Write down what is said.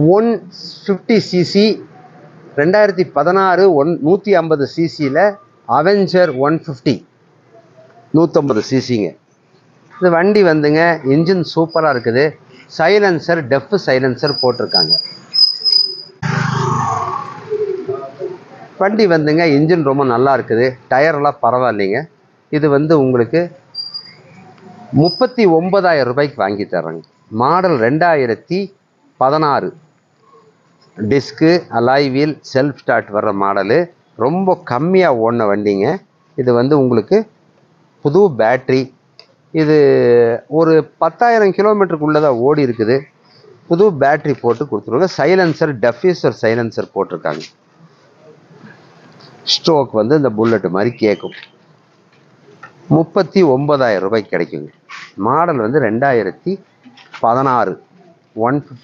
150 CC 2016 150 சிசியில் Avenger 150 150 சிசிங்க. இந்த வண்டி வந்துங்க இன்ஜின் சூப்பராக இருக்குது. சைலன்சர் டெஃப் சைலன்சர் போட்டிருக்காங்க. வண்டி வந்துங்க இன்ஜின் ரொம்ப நல்லா இருக்குது. டயர்லாம் பரவாயில்லைங்க. இது வந்து உங்களுக்கு 39,000 ரூபாய்க்கு வாங்கி தர்றேங்க. Model 2016. Disc, alloy wheel, self start வர்ற மாடலு. ரொம்ப கம்மியாக ஓடின வண்டிங்க. இது வந்து உங்களுக்கு புது பேட்ரி. இது ஒரு 10,000 கிலோமீட்டருக்குள்ளே தான் ஓடி இருக்குது. புது பேட்ரி போட்டு கொடுத்துருவாங்க. சைலன்சர் டெஃப்யூசர் சைலன்சர் போட்டிருக்காங்க. ஸ்ட்ரோக் வந்து இந்த புல்லட் மாதிரி கேட்கும். 39,000 ரூபாய்க்கு கிடைக்குங்க. மாடல் வந்து 2016 150